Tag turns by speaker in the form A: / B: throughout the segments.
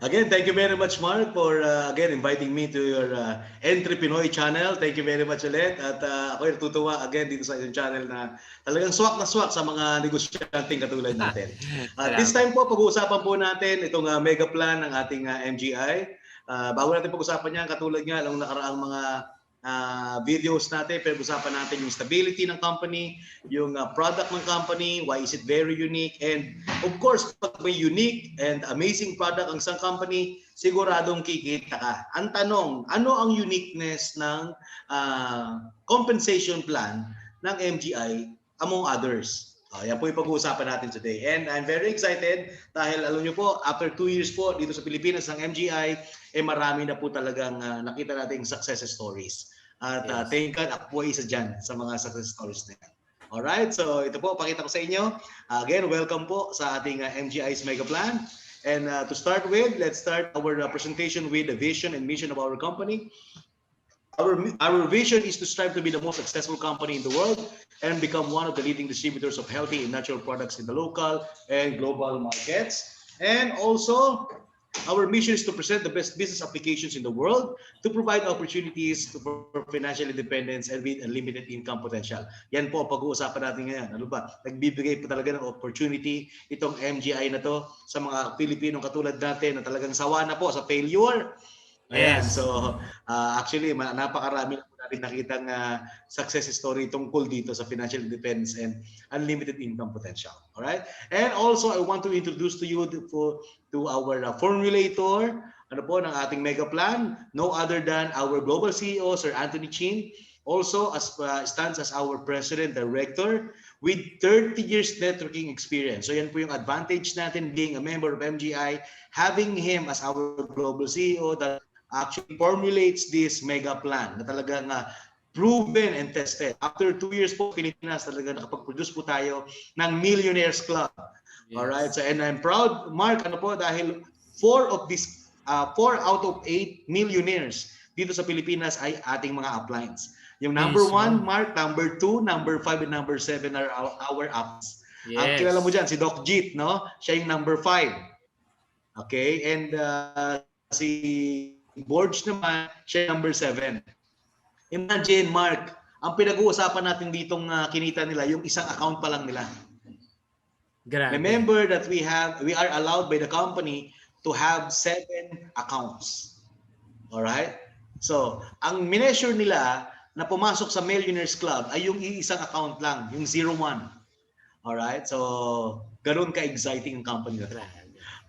A: Again, thank you very much, Mark, for again inviting me to your Entry Pinoy channel. Thank you very much ulit. At ako natutuwa again dito sa isang channel na talagang swak na swak sa mga negosyanteng katulad natin. At this
B: Salamat.
A: time po, pag-uusapan po natin itong mega plan ng ating MGI. Bago natin pag-usapan yan, katulad nga ng nakaraang mga videos natin, pag-usapan natin yung stability ng company, yung product ng company, why is it very unique, and of course, pag may unique and amazing product ang isang company, siguradong kikita ka. Ang tanong, ano ang uniqueness ng compensation plan ng MGI among others? Yan po yung pag-uusapan natin today. And I'm very excited dahil alam nyo po, after 2 years po dito sa Pilipinas ng MGI, marami na po talagang nakita nating success stories. At thank God, ako po isa dyan sa mga success stories na yan. Alright, so ito po, pakita ko sa inyo. Again, welcome po sa ating MGI's Mega Plan. And to start with, let's start our presentation with the vision and mission of our company. Our vision is to strive to be the most successful company in the world and become one of the leading distributors of healthy and natural products in the local and global markets. And also, our mission is to present the best business applications in the world to provide opportunities for financial independence and with unlimited income potential. Yan po pag-uusapan natin ngayon. Ano ba? Nagbibigay po talaga ng opportunity itong MGI na to sa mga Pilipinong katulad natin na talagang sawa na po sa failure. Ayan, so actually napakarami na po natin nakitang success story tungkol dito sa financial independence and unlimited income potential. All right? And also I want to introduce to you to our formulator ano po ng ating mega plan, no other than our global CEO Sir Anthony Chin, also stands as our president director with 30 years networking experience. So yan po yung advantage natin being a member of MGI, having him as our global CEO that actually formulates this mega plan na talagang proven and tested. After 2 years po, Pilipinas talaga nakapag-produce po tayo ng Millionaires Club. Yes. Alright, so and I'm proud, Mark, ano po, dahil 4 out of 8 millionaires dito sa Pilipinas ay ating mga uplines. Yung number 1, Mark, number 2, number 5, and number 7 are our ups. Yes. Ang kilala mo dyan, si Doc Jeet, no? Siya yung number 5. Okay, and si Borge naman, siya number 7. Imagine, Mark, ang pinag-uusapan natin ditong kinita nila, yung isang account pa lang nila. Grabe. Remember that we are allowed by the company to have 7 accounts. Alright? So, ang minessure nila na pumasok sa Millionaires Club ay yung isang account lang, yung 01. Alright? So, ganun ka-exciting ang company na.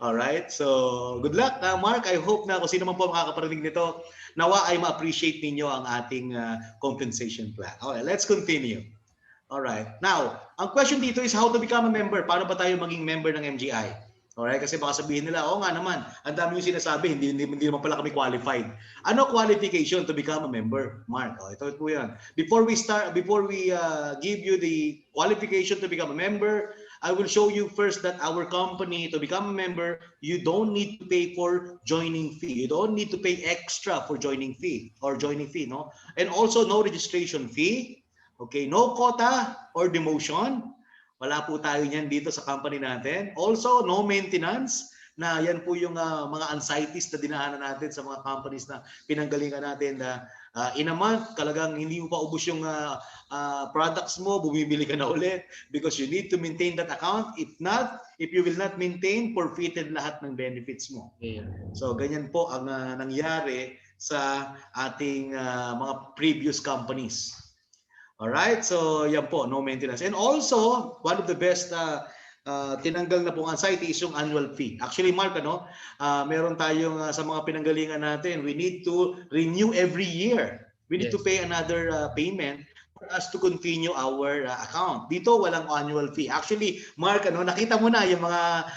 A: Alright, so good luck, Mark. I hope na kung sino man po makakaparinig nito, nawa ay ma-appreciate ninyo ang ating compensation plan. Okay, let's continue. Alright, now, ang question dito is how to become a member. Paano ba tayo maging member ng MGI? Alright, kasi baka sabihin nila, oo nga naman, ang dami yung sinasabi, hindi naman pala kami qualified. Ano qualification to become a member, Mark? Ito po yan. Before we give you the qualification to become a member, I will show you first that our company, to become a member, you don't need to pay for joining fee. You don't need to pay extra for joining fee, no? And also no registration fee, okay? No quota or demotion. Wala po tayo niyan dito sa company natin. Also, no maintenance, na yan po yung mga anxieties na dinaanan natin sa mga companies na pinanggalingan natin na in a month, talagang hindi mo pa ubos yung products mo, bumibili ka na ulit because you need to maintain that account. If you will not maintain, forfeited lahat ng benefits mo. Yeah. So, ganyan po ang nangyari sa ating mga previous companies. Alright, so yan po, no maintenance. And also, one of the best tinanggal na pong anxiety is yung annual fee. Actually, Mark, meron tayong sa mga pinanggalingan natin, we need to renew every year. We need to pay another payment for us to continue our account. Dito, walang annual fee. Actually, Mark, nakita mo na yung mga,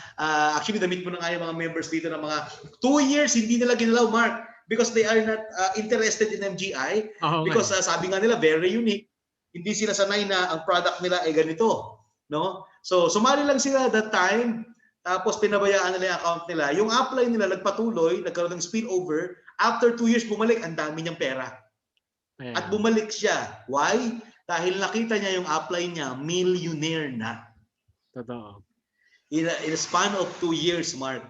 A: actually, damit mo na nga yung mga members dito ng mga 2 years, hindi nila ginalaw, Mark, because they are not interested in MGI. Because sabi nga nila, very unique. Hindi sila sanay na ang product nila ay ganito, no? So sumali lang sila that time, tapos pinabayaan nila yung account nila. Yung upline nila nagpatuloy, nagkaroon ng spillover. After 2 years bumalik, ang dami niyang pera. At bumalik siya. Why? Dahil nakita niya yung upline niya, millionaire na.
B: Totoo.
A: In a span of 2 years, Mark.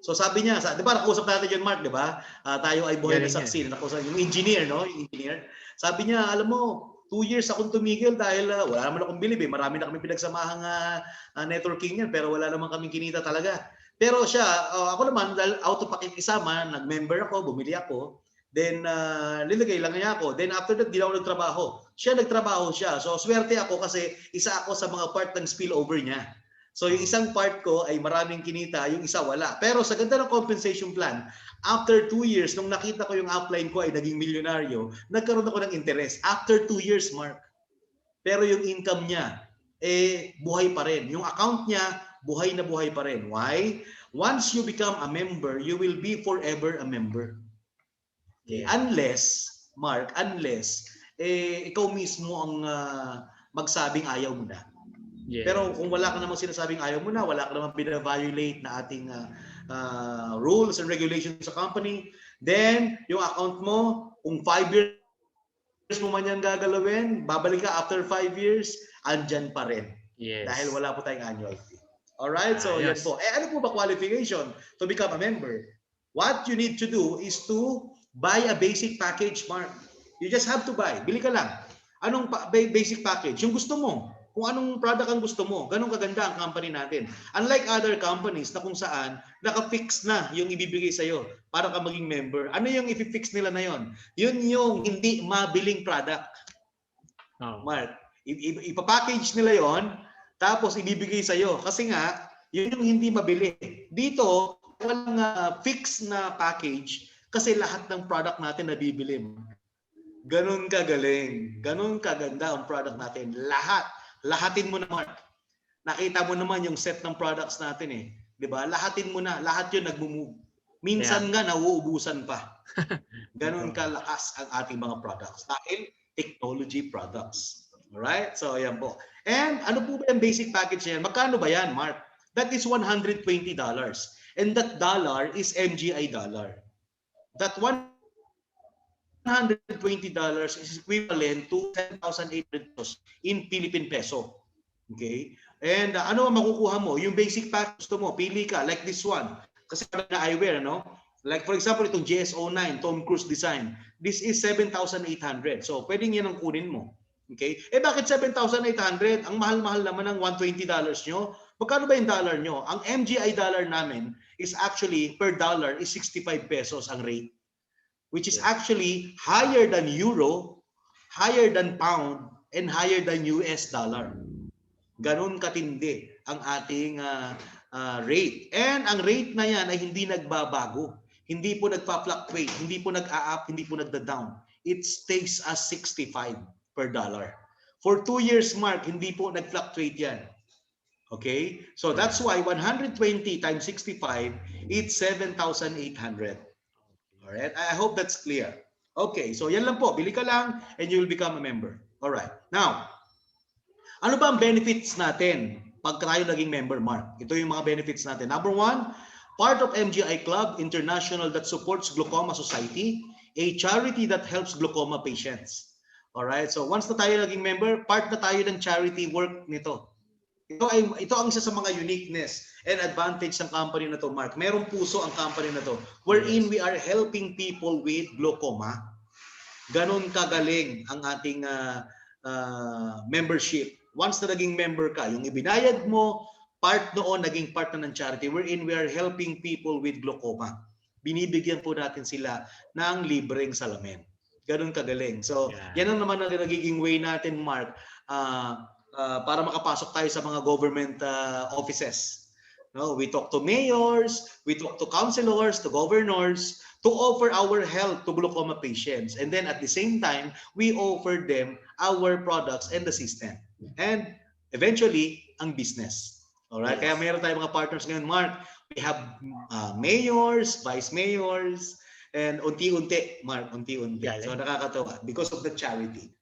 A: So sabi niya, di ba nakausap natin yun, Mark, di ba? Tayo ay buhay na saksi. Nakausap yung engineer, no? Yung engineer. Sabi niya, alam mo, 2 years akong tumigil dahil wala naman akong bilib eh. Marami na kami pinagsamahang networking yan, pero wala naman kaming kinita talaga. Pero siya, ako naman, dahil out of pakikisama, nag-member ako, bumili ako. Then, nilagay lang niya ako. Then after that, di na ako nagtrabaho. Siya nagtrabaho siya. So, swerte ako kasi isa ako sa mga part ng spillover niya. So yung isang part ko ay maraming kinita, yung isa wala. Pero sa ganda ng compensation plan, after 2 years, nung nakita ko yung upline ko ay naging milyonaryo, nagkaroon ako ng interest. After 2 years, Mark. Pero yung income niya, buhay pa rin. Yung account niya, buhay na buhay pa rin. Why? Once you become a member, you will be forever a member. Okay? Unless, Mark, ikaw mismo ang magsabing ayaw mo na. Yeah. Pero kung wala ka namang sinasabing ayaw mo na, wala ka namang bina-violate na ating rules and regulations sa company, then yung account mo, kung 5 years mo man yan gagalawin, babalik ka after 5 years, andyan pa rin. Yes. Dahil wala po tayong annual fee. Alright, so yes. Yan po. Ano po ba qualification to become a member? What you need to do is to buy a basic package, Mark. You just have to buy. Bili ka lang. Anong basic package? Yung gusto mo. Kung anong product ang gusto mo, ganun kaganda ang company natin. Unlike other companies na kung saan naka-fix na yung ibibigay sa'yo para ka maging member. Ano yung i-fix nila na yon? Yun yung hindi mabiling product. Mark, ipapackage nila yon, tapos ibibigay sa'yo. Kasi nga, yun yung hindi mabili. Dito, walang fix na package kasi lahat ng product natin nabibili. Ganun kagaling. Ganun kaganda ang product natin. Lahatin mo naman. Nakita mo naman yung set ng products natin eh. 'Di ba? Lahatin mo na. Lahat 'yun nagmo-move. Minsan nga nauubusan pa. Ganun kalakas ang ating mga products dahil technology products. Alright? So ayan po. And ano po ba yung basic package niyan? Magkano ba yan, Mark? That is $120. And that dollar is MGI dollar. That $120 is equivalent to 10,800 pesos in Philippine peso. Okay? And ano ang makukuha mo? Yung basic package mo, pili ka like this one. Kasi na eyewear, no? Like for example, itong GS09, Tom Cruise design. This is 7,800. So, pwedeng yan ang kunin mo. Okay? Bakit 7,800? Ang mahal-mahal naman ng $120 nyo. Magkano ba yung dollar nyo? Ang MGI dollar namin is actually per dollar is 65 pesos ang rate. Which is actually higher than euro, higher than pound, and higher than US dollar. Ganun katindi ang ating rate. And ang rate na yan ay hindi nagbabago. Hindi po nagpa-fluctuate, hindi po nag-a-up, hindi po nagda-down. It stays as 65 per dollar. For 2 years, Mark, hindi po nag-fluctuate yan. Okay? So that's why 120 times 65, it's 7,800. Alright? I hope that's clear. Okay, so yan lang po. Bili ka lang and you will become a member. Alright. Now, ano ba ang benefits natin pag tayo naging member, Mark? Ito yung mga benefits natin. Number 1, part of MGI Club International that supports Glaucoma Society, a charity that helps glaucoma patients. Alright? So once na tayo naging member, part na tayo ng charity work nito. Ito ang isa sa mga uniqueness and advantage ng company na to, Mark. Merong puso ang company na to wherein we are helping people with glaucoma. Ganon kagaling ang ating membership. Once na naging member ka, yung ibinayad mo, part noon, naging part na ng charity wherein we are helping people with glaucoma. Binibigyan po natin sila ng libreng salamin. Ganon kagaling. So, yan ang naman ang nagiging way natin, Mark, para makapasok tayo sa mga government offices. No, we talk to mayors, we talk to councilors, to governors, to offer our help to glaucoma patients. And then at the same time, we offer them our products and the system. And eventually, ang business. Alright? Yes. Kaya mayroon tayong mga partners ngayon, Mark. We have mayors, vice mayors, and unti-unti, Mark, unti-unti. So nakakatawa because of the charity.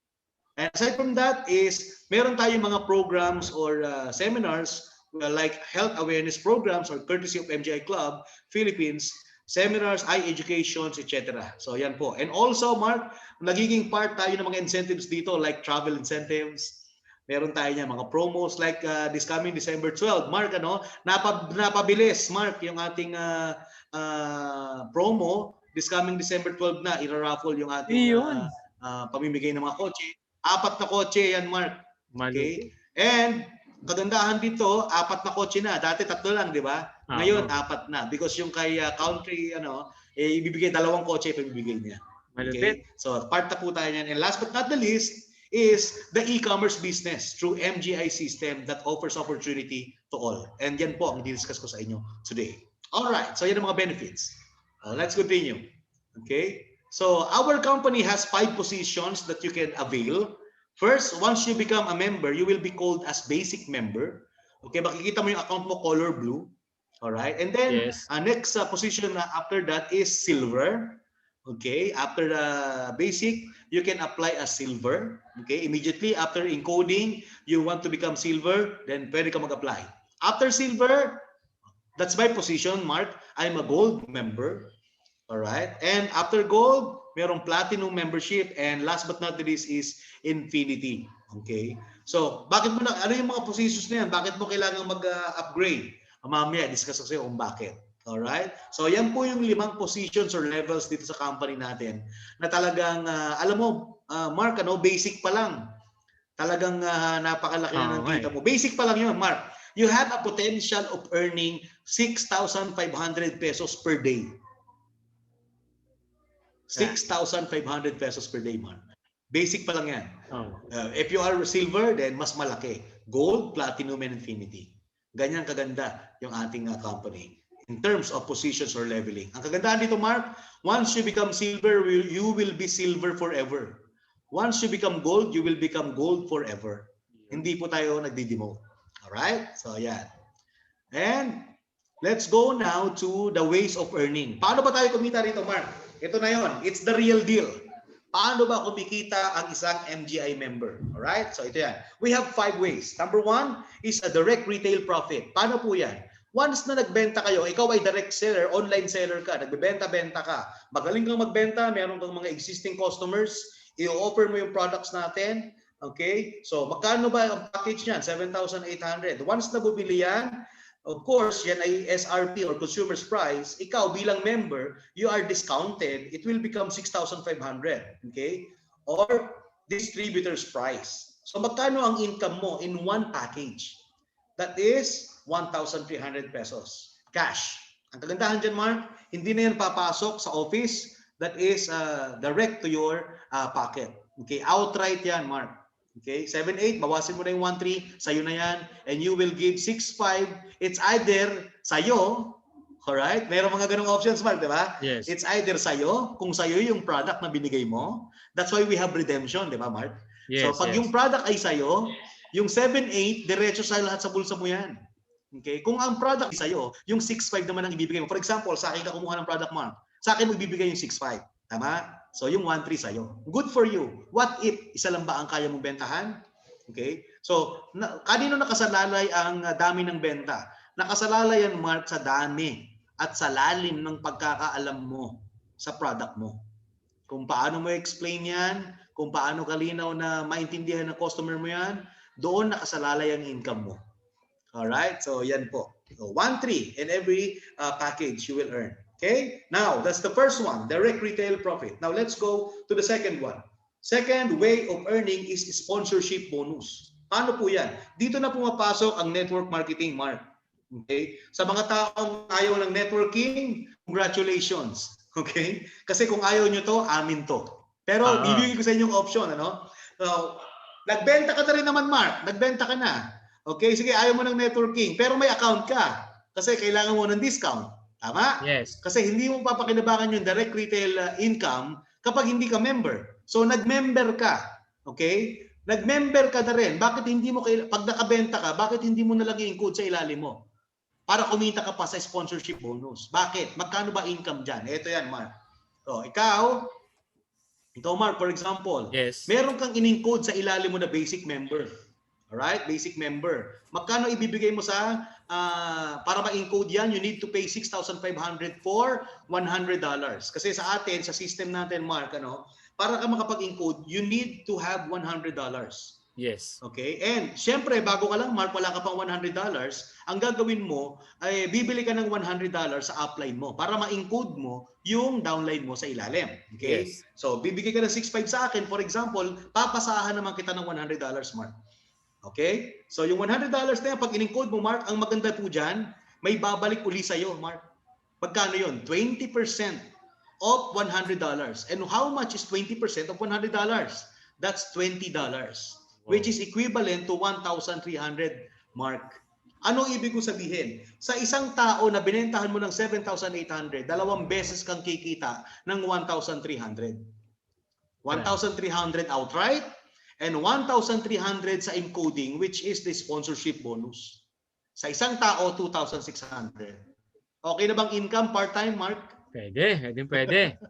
A: And aside from that is, meron tayong mga programs or seminars like health awareness programs or courtesy of MGI Club Philippines, seminars, eye educations, etc. So yan po. And also, Mark, nagiging part tayo ng mga incentives dito like travel incentives, Meron tayo niya mga promos like this coming December 12. Mark, napabilis, Mark, yung ating promo. This coming December 12 na, ira-raffle yung ating pamimigay ng mga kotse. 4 na kotse yan, Mark. Okay? And kagandahan dito, 4 na kotse na. Dati 3 lang, di ba? Ngayon, 4 na. Because yung kay country, ibibigay 2 kotse pamimigay niya. Okay? So, part na po tayo yan. And last but not the least, is the e-commerce business through MGI system that offers opportunity to all. And yan po ang discuss ko sa inyo today. Alright, so yan ang mga benefits. Let's continue. Okay? So our company has 5 positions that you can avail. First, once you become a member, you will be called as basic member. Okay, makikita mo yung account mo color blue. Alright? And then, next position after that is silver. Okay, after the basic, you can apply as silver. Okay, immediately after encoding, you want to become silver, then pwede ka mag-apply. After silver, that's my position, Mark. I'm a gold member. All right, and after gold, merong platinum membership, and last but not the least is infinity. Okay, so bakit mo ano yung mga positions na yan? Bakit mo kailangan mag-upgrade? Mamaya discuss ko sa iyo kung bakit. Alright? So yan po yung 5 positions or levels dito sa company natin na talagang, alam mo, Mark, basic pa lang. Talagang napakalaki na ng kita mo. Basic pa lang yun, Mark. You have a potential of earning 6,500 pesos per day. 6,500 pesos per day, Mark. Basic pa lang yan. If you are silver, then mas malaki. Gold, platinum, and infinity. Ganyan kaganda yung ating company in terms of positions or leveling. Ang kagandahan dito, Mark, once you become silver, you will be silver forever. Once you become gold, you will become gold forever. Hindi po tayo nagdi-demote. Alright? So, yan. And let's go now to the ways of earning. Paano ba tayo kumita rito, Mark? Ito na yon. It's the real deal. Paano ba kumikita ang isang MGI member? Alright? So, ito yan. We have 5 ways. Number 1 is a direct retail profit. Paano po yan? Once na nagbenta kayo, ikaw ay direct seller, online seller ka, nagbebenta-benta ka, magaling kang magbenta, meron kang mga existing customers, i-offer mo yung products natin, okay? So, magkano ba ang package niyan? 7,800. Once na bumili yan, of course, yan ay SRP or consumer's price, ikaw bilang member, you are discounted, it will become 6,500, okay? Or distributor's price. So, magkano ang income mo in one package? That is 1,300 pesos cash. Ang kagandahan dyan, Mark, hindi na yan papasok sa office. That is direct to your pocket. Okay, outright yan, Mark. Okay, 7,800, bawasin mo na yung 1,300, sa'yo na yan. And you will give 6,500. It's either sa'yo, alright? Meron mga ganong options, Mark, di ba?
B: Yes.
A: It's either sa'yo, kung sa'yo yung product na binigay mo. That's why we have redemption, di ba, Mark?
B: Yes,
A: so pag yung product ay sa'yo, yung 7,800, diretso sa lahat sa bulsa mo yan. Okay? Kung ang product ay sa'yo, yung 6,500 naman ang ibibigay mo. For example, sa akin ka kumuha ng product, Mark. Sa akin mo ibibigay yung 6,500. Tama? So yung 1,300 sa'yo. Good for you. What if isa lang ba ang kaya mong bentahan? Okay? So, kanino nakasalalay ang dami ng benta? Nakasalalay yan, Mark, sa dami at sa lalim ng pagkakaalam mo sa product mo. Kung paano mo explain yan, kung paano kalinaw na maintindihan ng customer mo yan, doon nakasalalay ang income mo. Alright? So, yan po. So, 1,300 in every package you will earn. Okay? Now, that's the first one, direct retail profit. Now, let's go to the second one. Second way of earning is sponsorship bonus. Paano po yan? Dito na pumapasok ang network marketing, Mark. Okay? Sa mga taong ayaw ng networking, congratulations. Okay? Kasi kung ayaw nyo to, amin to. Pero bibigay ko sa inyong option, ano? So, nagbenta ka na rin naman, Mark. Nagbenta ka na. Okay, sige, ayaw mo ng networking, pero may account ka. Kasi kailangan mo ng discount. Tama?
B: Yes.
A: Kasi hindi mo papakinabangan yung direct retail income kapag hindi ka member. So, nag-member ka. Okay? Nag-member ka na rin. Bakit hindi mo, pag nakabenta ka, bakit hindi mo nalang i-include sa ilalim mo? Para kumita ka pa sa sponsorship bonus. Bakit? Magkano ba income dyan? Ito yan, Mark. So, ikaw, Mark, for example,
B: yes,
A: meron kang in-encode sa ilalim mo na basic member. Alright? Basic member. Magkano ibibigay mo sa, para ma-encode yan, you need to pay 6,500 for $100. Kasi sa atin, sa system natin, Mark, para ka makapag-encode, you need to have $100.
B: Yes.
A: Okay? And syempre, bago ka lang, Mark, wala ka pang $100, ang gagawin mo ay bibili ka ng $100 sa upline mo para ma-encode mo yung downline mo sa ilalim. Okay?
B: Yes.
A: So, bibigay ka ng 6.5 sa akin, for example, papasahan naman kita ng $100, Mark. Okay? So, yung $100 na yan, pag in-encode mo, Mark, ang maganda po dyan, may babalik uli sa'yo, Mark. Pagkano yun? 20% of $100. And how much is 20% of $100? That's $20. Which is equivalent to 1,300, Mark. Anong ibig ko sabihin? Sa isang tao na binentahan mo ng 7,800, 2 beses kang kikita ng 1,300. 1,300 outright and 1,300 sa encoding, which is the sponsorship bonus. Sa isang tao, 2,600. Okay na bang income part-time, Mark?
B: Pwede. Pwede.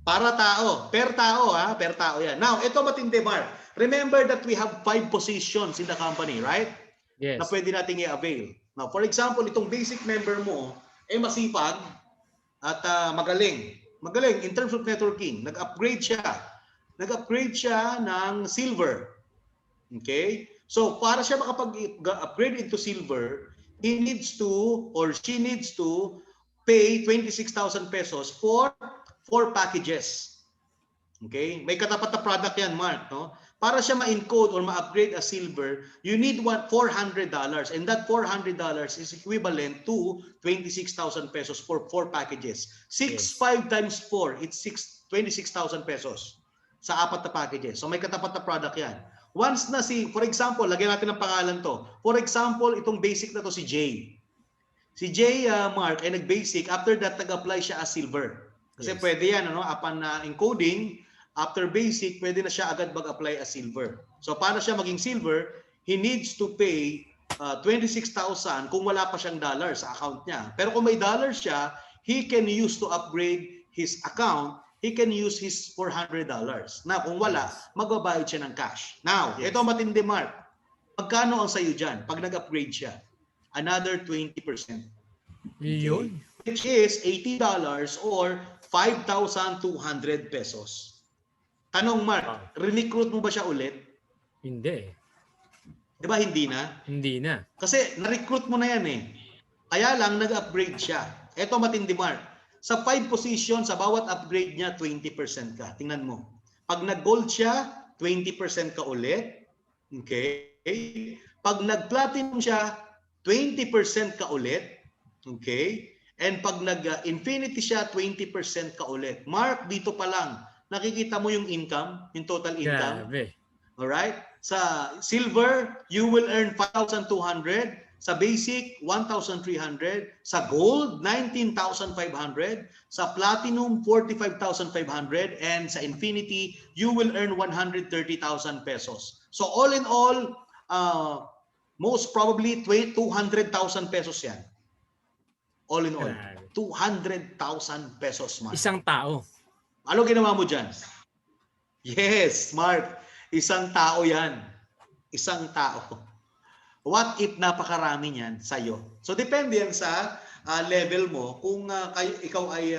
A: Para tao. Per tao, ha? Per tao yan. Now, ito matindi, Mark. Remember that we have 5 positions in the company, right?
B: Yes.
A: Na pwede nating i-avail. Now, for example, itong basic member mo, masipag at magaling. Magaling in terms of networking. Nag-upgrade siya. Nag-upgrade siya ng silver. Okay? So, para siya makapag-upgrade into silver, he needs to or she needs to pay 26,000 pesos for 4 packages. Okay? May katapat na product yan, Mark. No? Para siya ma-encode or ma-upgrade as silver, you need $400. And that $400 is equivalent to 26,000 pesos for 4 packages. 5 times 4, it's 26,000 pesos sa 4 na packages. So may katapat na product yan. Once na for example, lagyan natin ng pangalan to. For example, itong basic na to si Jay. Si Jay, Mark, ay nag-basic. After that, nag-apply siya as silver. Kasi pwede yan, ano? Upon encoding, after basic, pwede na siya agad mag-apply as silver. So, paano siya maging silver? He needs to pay 26,000 kung wala pa siyang dollar sa account niya. Pero kung may dollar siya, he can use to upgrade his account. He can use his $400. Na kung wala, magbabayad siya ng cash. Now, ito matindi, Mark. Magkano ang sayo dyan pag nag-upgrade siya? Another 20%.
B: Yun.
A: Which is $80 or 5,200 pesos. Tanong, Mark, re-recruit mo ba siya ulit?
B: Hindi.
A: Di ba hindi na?
B: Hindi na.
A: Kasi na-recruit mo na yan eh. Kaya lang nag-upgrade siya. Ito matindi, Mark. Sa 5 positions, sa bawat upgrade niya, 20% ka. Tingnan mo. Pag nag-gold siya, 20% ka ulit. Okay? Pag nag-platinum siya, 20% ka ulit. Okay? And pag nag-infinity siya, 20% ka ulit. Mark, dito pa lang, nakikita mo yung income, yung total income.
B: Grabe.
A: Alright? Sa silver, you will earn 5,200. Sa basic, 1,300. Sa gold, 19,500. Sa platinum, 45,500. And sa infinity, you will earn 130,000 pesos. So all in all, most probably 200,000 pesos yan. All in all. 200,000 pesos, Mark.
B: Isang tao.
A: Ano ginawa mo dyan? Yes, Mark. Isang tao yan. Isang tao. What if napakarami niyan sa'yo? So depende yan sa level mo kung ikaw ay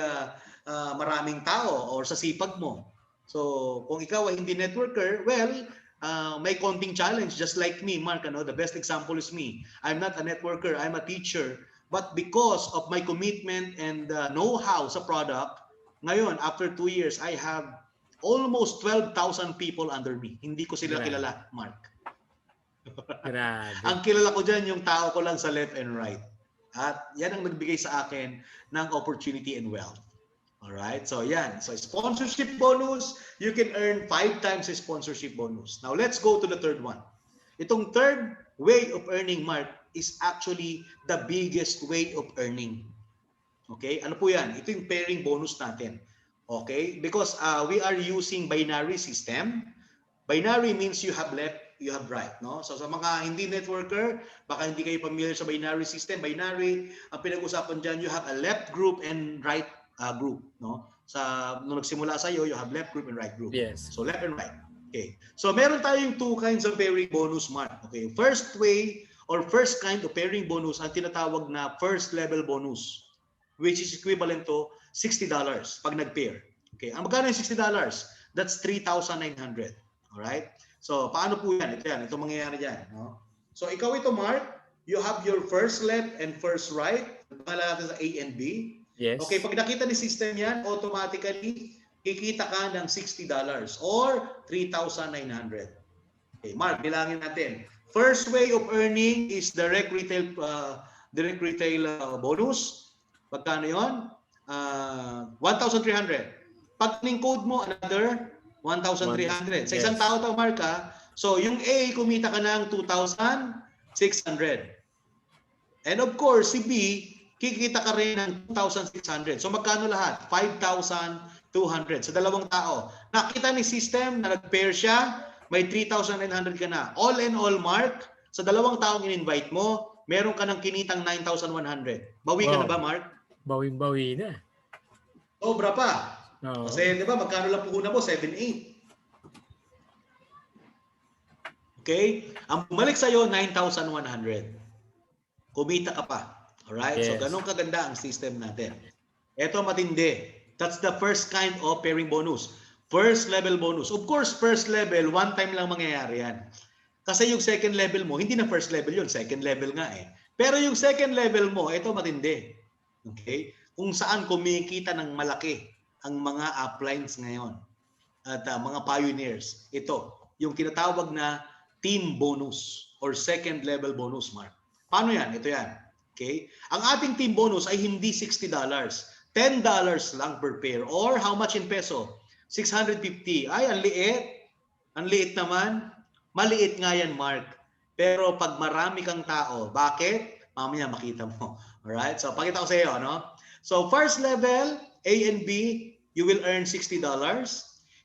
A: maraming tao or sa sipag mo. So kung ikaw ay hindi networker, well, may konting challenge just like me, Mark. The best example is me. I'm not a networker, I'm a teacher. But because of my commitment and know-how sa product, ngayon, after 2 years, I have almost 12,000 people under me. Hindi ko sila kilala, Mark.
B: Grabe.
A: Ang kilala ko dyan, yung tao ko lang sa left and right. At yan ang nagbigay sa akin ng opportunity and wealth. Alright? So yan. So sponsorship bonus, you can earn 5 times the sponsorship bonus. Now let's go to the third one. Itong third way of earning, Mark, is actually the biggest way of earning. Okay? Ano po yan? Ito yung pairing bonus natin. Okay? Because we are using binary system. Binary means you have left, you have right, no? So sa mga hindi networker, baka hindi kayo familiar sa binary system. Binary, ang pinag-usapan diyan, you have a left group and right group, no? Nung nagsimula sa iyo, you have left group and right group.
B: Yes.
A: So left and right. Okay. So meron tayong 2 kinds of pairing bonus, Mark. Okay. First way or first kind of pairing bonus ang tinatawag na first level bonus, which is equivalent to $60 pag nag-pair. Okay. Ang magkano yung $60? That's 3,900. Alright? So, paano po yan? Ito yan. Ito mangyayari dyan. No? So, ikaw ito, Mark. You have your first left and first right. Pangalan natin sa A and B.
B: Yes.
A: Okay, pag nakita ni system yan, automatically, kikita ka ng $60 or 3,900. Okay, Mark, bilangin natin. First way of earning is direct retail bonus. Pagkano yun? 1,300. Pag code mo, another 1,300. Sa isang tao to, Mark, ha? So, yung A, kumita ka ng 2,600. And of course, si B, kikita ka rin ng 2,600. So, magkano lahat? 5,200 sa dalawang tao. Nakita ni system na nag-pair siya, may 3,900 ka na. All in all, Mark, sa dalawang taong in-invite mo, meron ka ng kinitang 9,100. Bawi ka na ba, Mark?
B: Bawi-bawi na.
A: Sobra pa.
B: Oo.
A: Kasi, di ba, magkano lang puhunan mo? 7,800. Okay? Ang bumalik sa'yo, 9,100. Kumita ka pa. Alright?
B: Yes.
A: So, ganun kaganda ang system natin. Ito matindi. That's the first kind of pairing bonus. First level bonus. Of course, first level, one time lang mangyayari yan. Kasi yung second level mo, hindi na first level yun. Second level nga eh. Pero yung second level mo, ito matindi. Okay? Kung saan kumikita ng malaki ang mga uplines ngayon. At mga pioneers. Ito, yung tinatawag na team bonus or second level bonus, Mark. Paano yan? Ito yan. Okay? Ang ating team bonus ay hindi $60. $10 lang per pair. Or how much in peso? 650. Ay, ang liit. Ang liit naman. Maliit nga yan, Mark. Pero pag marami kang tao, bakit? Mamaya makita mo. Alright? So, pakita ko sa iyo, no? So, first level, A and B, you will earn $60.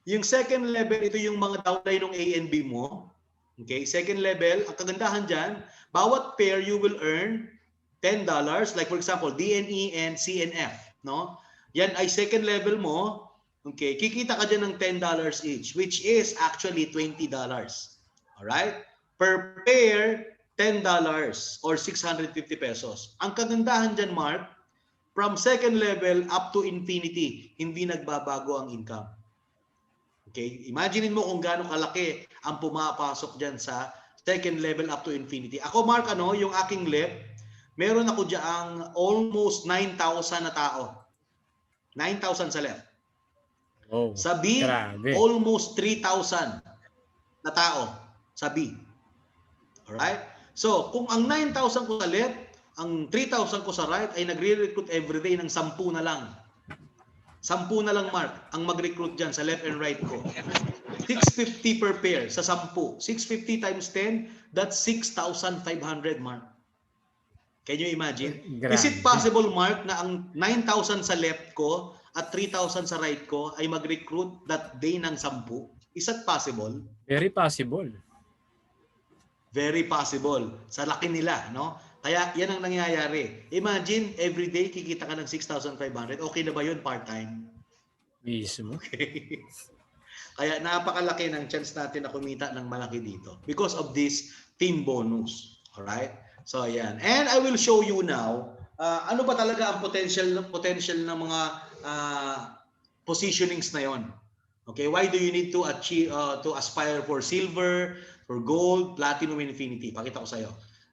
A: Yung second level, ito yung mga downline ng A and B mo. Okay? Second level, ang kagandahan dyan, bawat pair you will earn $10. Like for example, DNE and CNF. No? Yan ay second level mo. Okay? Kikita ka dyan ng $10 each, which is actually $20. Alright? Per pair, $10 or 650 pesos. Ang kagandahan dyan, Mark, from second level up to infinity, hindi nagbabago ang income. Okay? Imagine mo kung gaano kalaki ang pumapasok dyan sa second level up to infinity. Ako, Mark, yung aking left, meron ako dyan almost 9,000 na tao. 9,000 sa left.
B: Oh,
A: sa B,
B: grabe.
A: almost 3,000 na tao sa B. Alright? So, kung ang 9,000 ko sa left, ang 3,000 ko sa right ay nagre-recruit everyday ng 10 na lang. 10 na lang, Mark, ang mag-recruit dyan sa left and right ko. 650 per pair sa 10. 650 times 10, that's 6,500, Mark. Can you imagine?
B: Grabe.
A: Is it possible, Mark, na ang 9,000 sa left ko at 3,000 sa right ko ay mag-recruit that day ng 10? Is that possible?
B: Very possible.
A: Very possible. Sa laki nila, no? Kaya yan ang nangyayari. Imagine, everyday kikita ka ng 6,500. Okay na ba yun part-time?
B: Mismo.
A: Okay. Kaya napakalaki ng chance natin na kumita ng malaki dito because of this team bonus. Alright? So, ayan. And I will show you now, ano ba talaga ang potential ng mga positionings na yon. Okay? Why do you need to achieve, to aspire for silver, for gold, platinum, infinity? Pakita ko sa'yo.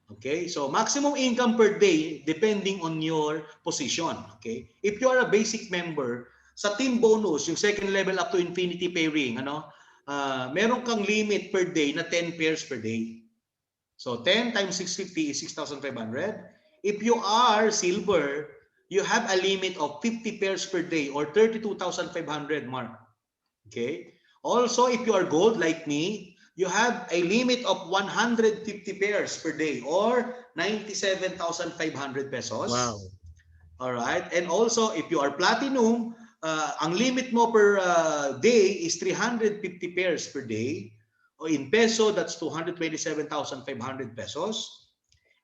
A: Okay? So, maximum income per day depending on your position. Okay? If you are a basic member, sa team bonus, yung second level up to infinity pairing, meron kang limit per day na 10 pairs per day. So, 10 times 650 is 6,500. If you are silver, you have a limit of 50 pairs per day or 32,500, Mark. Okay? Also, if you are gold like me, you have a limit of 150 pairs per day or 97,500 pesos.
B: Wow.
A: All right. And also, if you are platinum, ang limit mo per day is 350 pairs per day. O in peso, that's 227,500 pesos.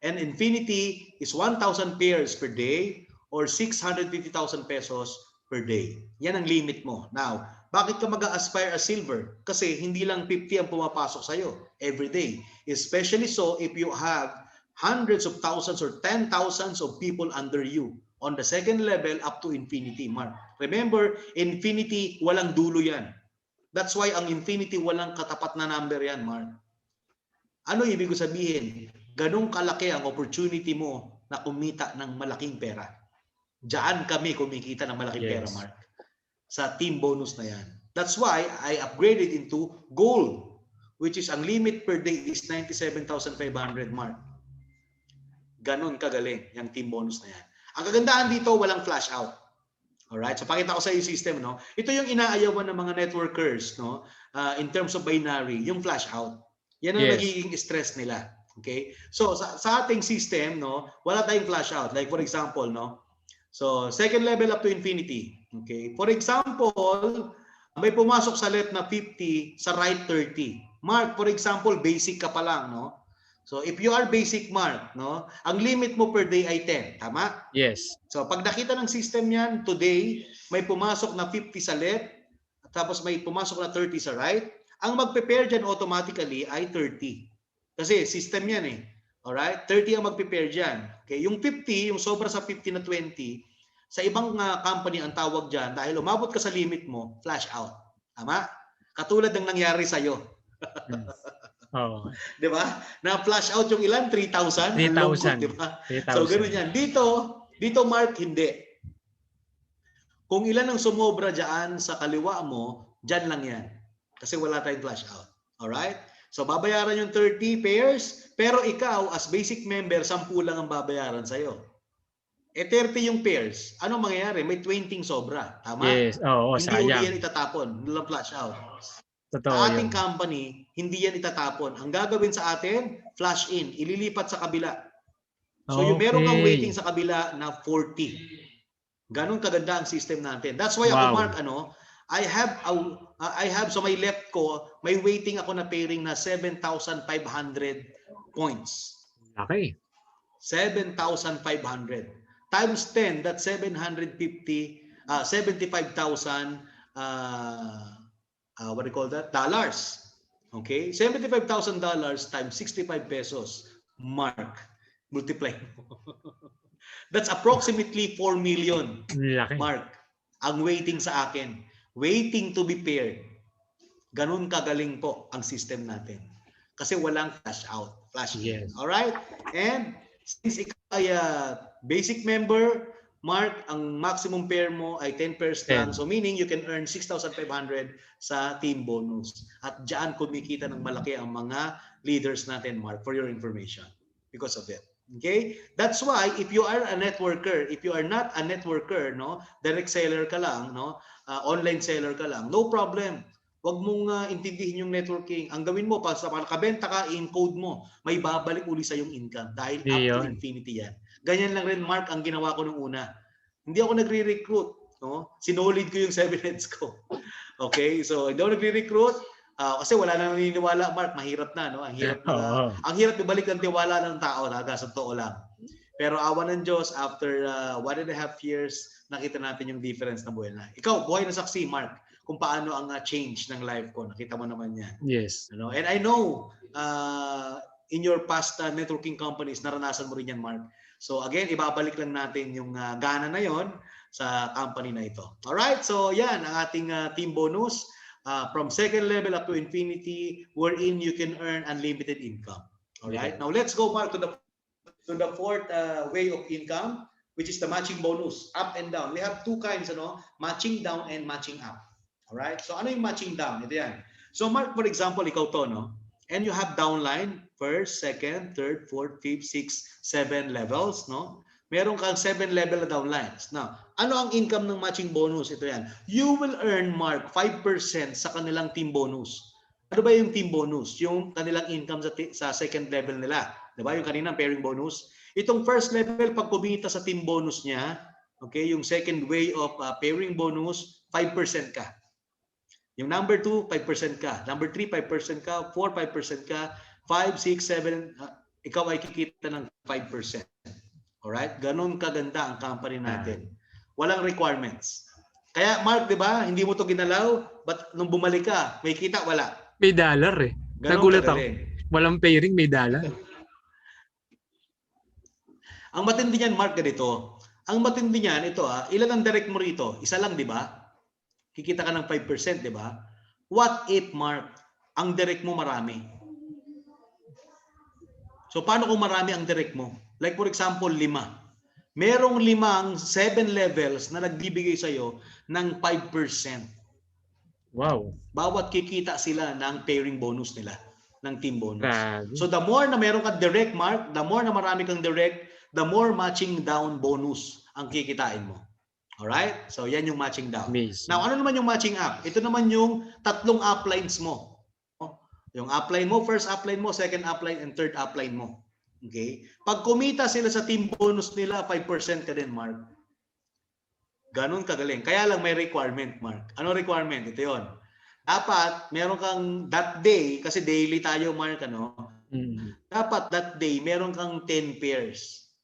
A: And infinity is 1,000 pairs per day or 650,000 pesos per day. Yan ang limit mo. Now, bakit ka mag-aspire as silver? Kasi hindi lang 50 ang pumapasok sa'yo every day. Especially so if you have hundreds of thousands or 10,000 of people under you on the second level up to infinity, Mark. Remember, infinity, walang dulo yan. That's why ang infinity walang katapat na number yan, Mark. Ano ibig ko sabihin? Ganong kalaki ang opportunity mo na kumita ng malaking pera. Diyan kami kumikita ng malaking pera, Mark. Sa team bonus na yan. That's why I upgraded into gold, which is ang limit per day is 97,500, Mark. Ganon kagaling yung team bonus na yan. Ang kagandahan dito, walang flash out. Alright? So pakita ko sa yung system, no? Ito yung inaayawan ng mga networkers, no? In terms of binary, yung flash out. Yan ang nagiging stress nila. Okay? So sa ating system, no, wala tayong flash out. Like for example, no? So second level up to infinity. Okay? For example, may pumasok sa left na 50, sa right 30. Mark, for example, basic ka pa lang, no? So if you are basic, Mark, no, ang limit mo per day ay 10, tama?
B: Yes.
A: So pag nakita ng system yan, today, may pumasok na 50 sa left, tapos may pumasok na 30 sa right, ang magpe-pair dyan automatically ay 30. Kasi system yan eh. Alright? 30 ang magpe-pair dyan. Okay? Yung 50, yung sobra sa 50 na 20, sa ibang company ang tawag dyan, dahil umabot ka sa limit mo, flash out. Tama? Katulad ng nangyari sa'yo.
B: Oh.
A: 'Di ba? Na flash out yung ilan 3,000,
B: 3,000,
A: 'di ba?
B: 3,000.
A: So ganoon 'yan. Dito Mark hindi. Kung ilan ang sumobra diyan sa kaliwa mo, diyan lang 'yan. Kasi wala tayong flash out. All right? So babayaran yung 30 pairs, pero ikaw as basic member 10 lang ang babayaran sa iyo. 30 yung pairs. Ano mangyayari? May 20 sobra, tama?
B: Yes. Oo,
A: hindi
B: sayang.
A: uli yan itatapon, walang flash out.
B: Totoo
A: Sa ating
B: yun.
A: company, hindi yan itatapon. Ang gagawin sa atin, flash in, ililipat sa kabila. So yung meron kang waiting sa kabila na 40. Ganon kaganda ang system natin. That's why ako, Mark, I have sa my left ko, may waiting ako na pairing na 7,500 points.
B: Okay.
A: 7,500 times 10, that's 75,000 what do you call that? Dollars. Okay? $75,000 times 65 pesos. Mark, multiply mo. That's approximately 4 million.
B: Laki.
A: Mark, ang waiting sa akin. Waiting to be paired. Ganun kagaling po ang system natin. Kasi walang flash out. Flash in.
B: Yes.
A: Alright? And since ikaw ay basic member, Mark, ang maximum pair mo ay 10 pairs lang. So meaning you can earn 6,500 sa team bonus. At diyan kumikita ng malaki ang mga leaders natin, Mark, for your information. Because of it. Okay? That's why if you are a networker, if you are not a networker, no, direct seller ka lang, no, online seller ka lang, no problem. Huwag mong intindihin yung networking. Ang gawin mo, para kabenta ka, in-code mo, may babalik uli sa yung income dahil up to infinity yan. Ganyan lang rin, Mark, ang ginawa ko nung una. Hindi ako nagre-recruit. No? Sinolid ko yung 7 heads ko. Okay? So, hindi ako nagre-recruit kasi wala na naniniwala, Mark. Mahirap na. No? Ang hirap ibalik ang tiwala ng tao. Sa totoo lang. Pero awa ng Diyos, after 1.5 years, nakita natin yung difference na buhay na. Ikaw, buhay na saksi, Mark, kung paano ang change ng life ko. Nakita mo naman yan.
B: Yes.
A: You know? And I know, in your past networking companies, naranasan mo rin yan, Mark. So again, ibabalik lang natin yung gana na yon sa company na ito. Alright, so yan ang ating team bonus from second level up to infinity, wherein you can earn unlimited income. Alright, now let's go, Mark, to the fourth way of income, which is the matching bonus, up and down. We have two kinds, matching down and matching up. Alright, so ano yung matching down? Ito yan. So Mark, for example, ikaw to, no? And you have downline, first, second, third, fourth, fifth, sixth, 7 levels, no? Meron kang 7 level na downlines. Now, ano ang income ng matching bonus? Ito yan. You will earn, Mark, 5% sa kanilang team bonus. Ano ba yung team bonus? Yung kanilang income sa second level nila. Diba? Yung kaninang pairing bonus. Itong first level, pag kumita sa team bonus niya, okay, yung second way of pairing bonus, 5% ka. Yung number 2, 5% ka. Number 3, 5% ka. 4, 5% ka. 5, 6, 7, ikaw ay kikita ng 5%. Alright? Ganun kaganda ang company natin. Walang requirements. Kaya Mark, di ba, hindi mo to ginalaw, but nung bumalik ka, may kita, wala.
B: May dollar eh.
A: Ganun
B: Nagulat ako.
A: kagaling.
B: Walang pairing, may dollar.
A: Ang matindi niyan, Mark, ganito. Ang matindi niyan, ito ilan ang direct mo rito? Isa lang, di ba? Kikita ka ng 5%, di ba? What if, Mark, ang direct mo marami? So, paano kung marami ang direct mo? Like for example, 5. Merong 7 levels na nagbibigay sa'yo ng 5%.
B: Wow.
A: Bawat kikita sila ng pairing bonus nila, ng team bonus.
B: Grabe.
A: So the more na meron kang direct, Mark, the more na marami kang direct, the more matching down bonus ang kikitain mo. Alright? So yan yung matching down.
B: Amazing.
A: Now, ano naman yung matching up? Ito naman yung 3 uplines mo. Yung upline mo, first upline mo, second upline, and third upline mo. Okay? Pag kumita sila sa team bonus nila, 5% ka din, Mark. Ganun kagaling. Kaya lang may requirement, Mark. Ano requirement? Ito yun. Dapat, meron kang that day, kasi daily tayo, Mark, ano? Dapat that day, meron kang 10 pairs.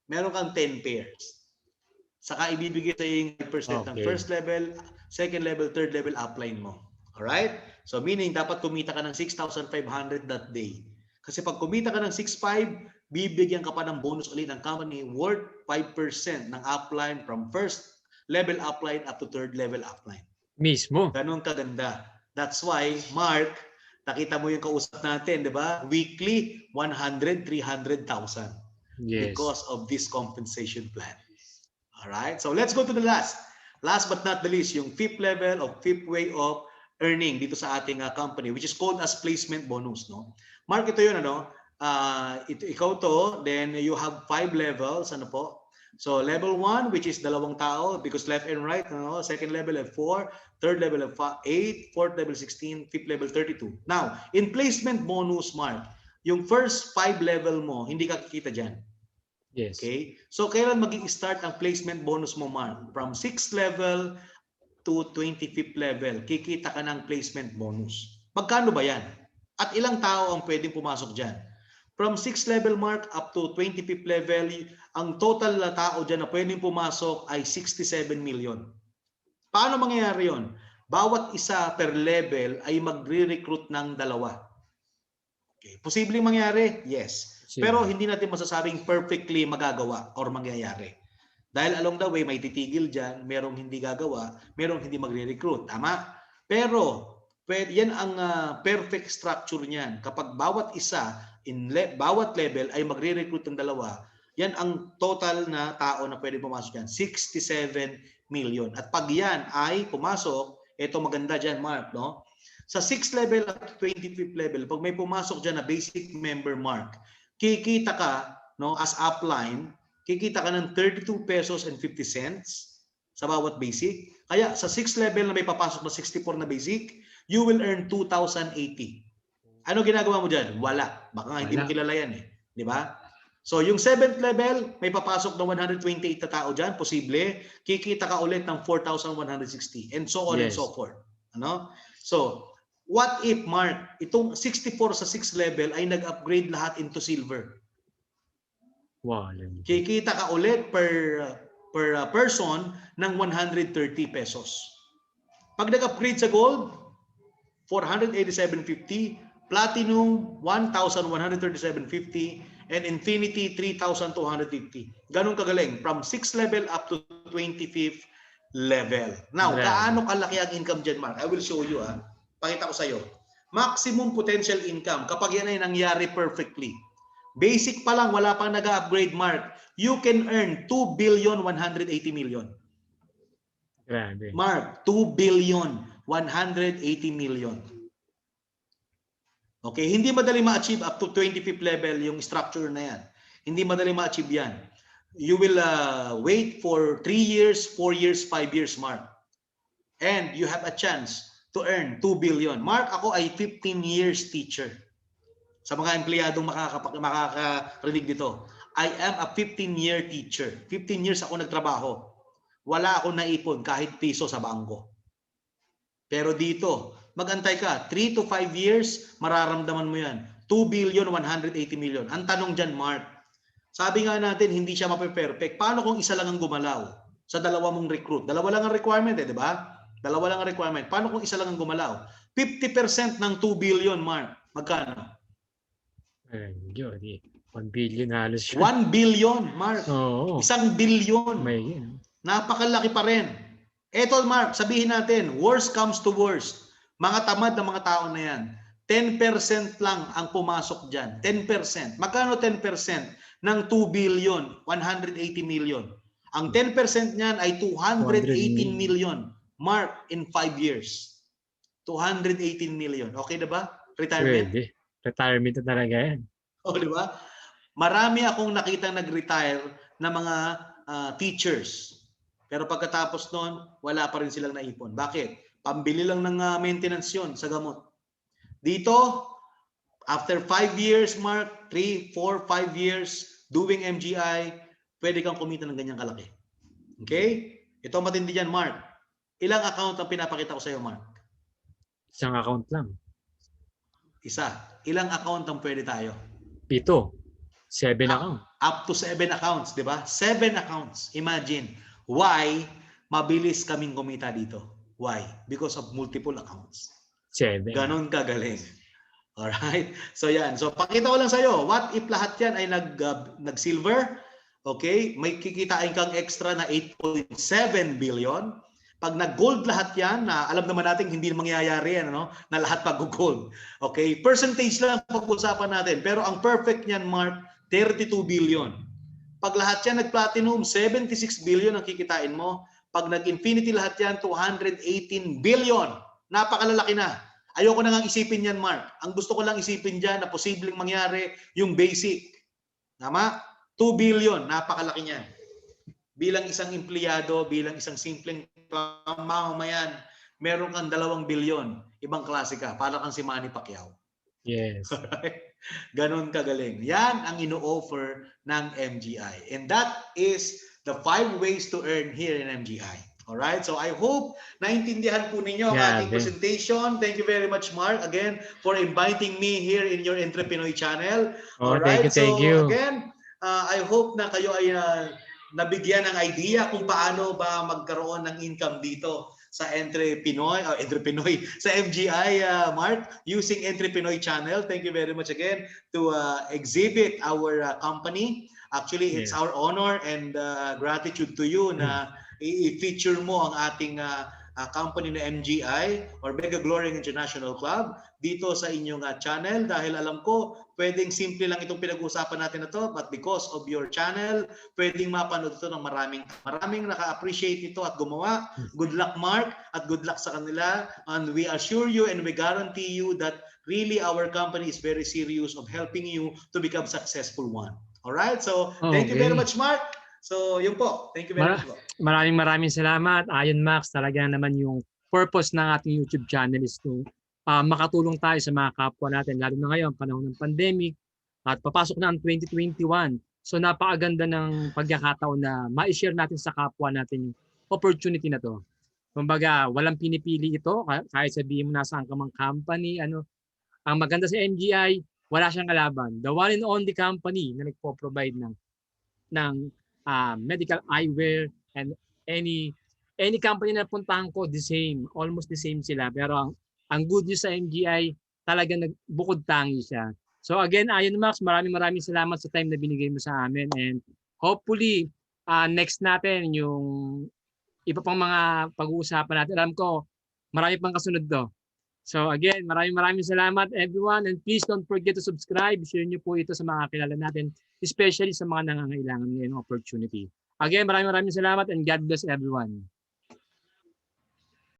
A: Meron kang 10 pairs. Saka ibibigay sa'yo yung 5% ng first level, second level, third level upline mo. Alright? So meaning, dapat kumita ka ng 6,500 that day. Kasi pag kumita ka ng 6,500, bibigyan ka pa ng bonus ulit ng company worth 5% ng upline from first level upline up to third level upline.
B: Mismo.
A: Ganun kaganda. That's why, Mark, nakita mo yung kausap natin, di ba? Weekly, 100, 300,000.
B: Yes.
A: Because of this compensation plan. Alright? So let's go to the last. Last but not the least, yung fifth level of fifth way of earning dito sa ating company, which is called as placement bonus. No? Mark, ito yun, ano? Ikaw to, then you have 5 levels, ano po? So level 1, which is 2 tao, because left and right, ano? Second level of 4, third level of 8, fourth level 16, fifth level 32. Now, in placement bonus, Mark, yung first 5 level mo, hindi ka kikita dyan.
B: Yes.
A: Okay? So kailan mag-i-start ang placement bonus mo, Mark? From 6th level to 25th level, kikita ka ng placement bonus. Magkano ba yan? At ilang tao ang pwedeng pumasok dyan? From 6th level, Mark, up to 25th level, ang total na tao dyan na pwedeng pumasok ay 67 million. Paano mangyayari yon? Bawat isa per level ay magre-recruit ng 2. Okay. Posibleng mangyari? Yes. Pero hindi natin masasabing perfectly magagawa or mangyayari. Dahil along the way, may titigil dyan, merong hindi gagawa, merong hindi magre-recruit. Tama? Pero, yan ang perfect structure niyan. Kapag bawat isa, bawat level ay magre-recruit ng 2, yan ang total na tao na pwede pumasok dyan. 67 million. At pag yan ay pumasok, ito maganda dyan, Mark, no? Sa 6th level at 25th level, pag may pumasok dyan na basic member, Mark, kikita ka, no, as upline, kikita ka ng 32 pesos and 50 cents sa bawat basic. Kaya sa 6th level na may papasok na 64 na basic, you will earn 2,080. Ano ginagawa mo dyan? Wala. Baka nga hindi mo kilala yan eh. Di ba? So yung 7th level, may papasok na 128 na tao dyan. Posible. Kikita ka ulit ng 4,160 and so on and so forth. Ano? So, what if, Mark, itong 64 sa 6th level ay nag-upgrade lahat into silver?
B: Wow.
A: Kikita ka ulit per person ng 130 pesos. Pag nag-upgrade sa gold, 487.50, platinum 1,137.50, and infinity 3,250. Ganun kagaling from 6th level up to 25th level. Now, kaano kalaki ang income dyan, Mark? I will show you. Pakita ko sa iyo. Maximum potential income kapag yan ay nangyari perfectly. Basic pa lang, wala pang nag-upgrade, Mark. You can earn 2 billion 180 million.
B: Grabe.
A: Mark, 2 billion 180 million. Okay, hindi madali ma-achieve up to 25th level yung structure na yan. Hindi madali ma-achieve yan. You will wait for 3 years, 4 years, 5 years, Mark. And you have a chance to earn 2 billion. Mark, ako ay 15 years teacher. Sa mga empleyadong makakarinig dito, I am a 15-year teacher. 15 years ako nagtrabaho. Wala akong naipon kahit piso sa bangko. Pero dito, mag-antay ka, 3 to 5 years, mararamdaman mo yan. 2 billion 180 million. Ang tanong dyan, Mark, sabi nga natin, hindi siya mape-perfect. Paano kung isa lang ang gumalaw sa dalawa mong recruit? Dalawa lang ang requirement, di ba? Dalawa lang ang requirement. Paano kung isa lang ang gumalaw? 50% ng 2 billion, Mark. Magkano?
B: 1 billion halos siya.
A: 1 billion, Mark.
B: Oo.
A: 1 billion.
B: May
A: Napakalaki pa rin. Eto, Mark, sabihin natin, worst comes to worst. Mga tamad na mga tao na yan. 10% lang ang pumasok dyan. 10%. Magkano 10%? Ng 2 billion, 180 million. Ang 10% niyan ay 218 million. Mark, in 5 years. 218 million. Okay na ba? Retirement?
B: Pwede. Retirement na talaga yan.
A: O, di ba? Marami akong nakitang nag-retire na mga teachers. Pero pagkatapos noon, wala pa rin silang naipon. Bakit? Pambili lang ng maintenance yun sa gamot. Dito, after 5 years, Mark, 3, 4, 5 years doing MGI, pwede kang kumita ng ganyang kalaki. Okay? Ito matindi dyan, Mark. Ilang account ang pinapakita ko sa iyo, Mark?
B: Isang account lang.
A: Isa. Ilang account ang pwede tayo?
B: 7. 7 account.
A: Up to 7 accounts, di ba? 7 accounts. Imagine. Why? Mabilis kaming kumita dito. Why? Because of multiple accounts.
B: 7.
A: Ganon kagaling. Alright? So yan. So pakita ko lang sa'yo. What if lahat yan ay nag-silver? Okay? May kikitain kang extra na 8.7 billion. Pag nag-gold lahat yan, na alam naman natin hindi mangyayari yan, no? Na lahat pag-gold. Okay? Percentage lang pag-usapan natin. Pero ang perfect niyan, Mark, 32 billion. Pag lahat yan nag-platinum, 76 billion ang kikitain mo. Pag nag-infinity lahat yan, 218 billion. Napakalalaki na. Ayoko na nga isipin yan, Mark. Ang gusto ko lang isipin dyan na posibleng mangyari yung basic. Tama? 2 billion. Napakalaki niyan. Bilang isang empleyado, bilang isang simpleng mamamayan, meron kang 2 billion. Ibang klase ka. Para kang si Manny Pacquiao.
B: Yes.
A: Ganon kagaling. Yan ang ino-offer ng MGI. And that is the 5 ways to earn here in MGI. Alright? So I hope naintindihan po ninyo ang ating presentation. Thank you very much, Mark, again, for inviting me here in your Entrepinoy channel. Alright?
B: Thank you.
A: So again, I hope na kayo ay nabigyan ng idea kung paano ba magkaroon ng income dito sa Entrepinoy, sa MGI, Mark, using Entrepinoy channel. Thank you very much again to exhibit our company. Actually, it's our honor and gratitude to you na i-feature mo ang ating company na MGI or Mega Glory International Club dito sa inyong channel dahil alam ko pwedeng simple lang itong pinag-uusapan natin na to, but because of your channel, pwedeng mapanood ito ng maraming naka-appreciate ito at gumawa. Good luck, Mark, at good luck sa kanila. And we assure you and we guarantee you that really our company is very serious of helping you to become successful one. Alright? So, thank you very much, Mark. So, yun po. Thank you very much po.
B: Maraming salamat. Ayon, Max, talaga naman yung purpose ng ating YouTube channel is to makatulong tayo sa mga kapwa natin, lalo na ngayon, panahon ng pandemic, at papasok na ang 2021. So napakaganda ng pagkakataon na ma-share natin sa kapwa natin yung opportunity na to. Kumbaga, walang pinipili ito, kahit sabihin mo nasaan ka mang company, ang maganda sa MGI, wala siyang kalaban. The one and only company na nagpo-provide ng medical eyewear and any company na puntahan ko, the same, almost the same sila. Pero ang good news sa MGI, talagang nagbukod tangi siya. So again, Ayon, Max, maraming salamat sa time na binigay mo sa amin. And hopefully, next natin yung iba pang mga pag-uusapan natin. Alam ko, marami pang kasunod to. So again, maraming salamat everyone. And please don't forget to subscribe. Share niyo po ito sa mga kilala natin, especially sa mga nangangailangan ng opportunity. Again, maraming salamat and God bless everyone.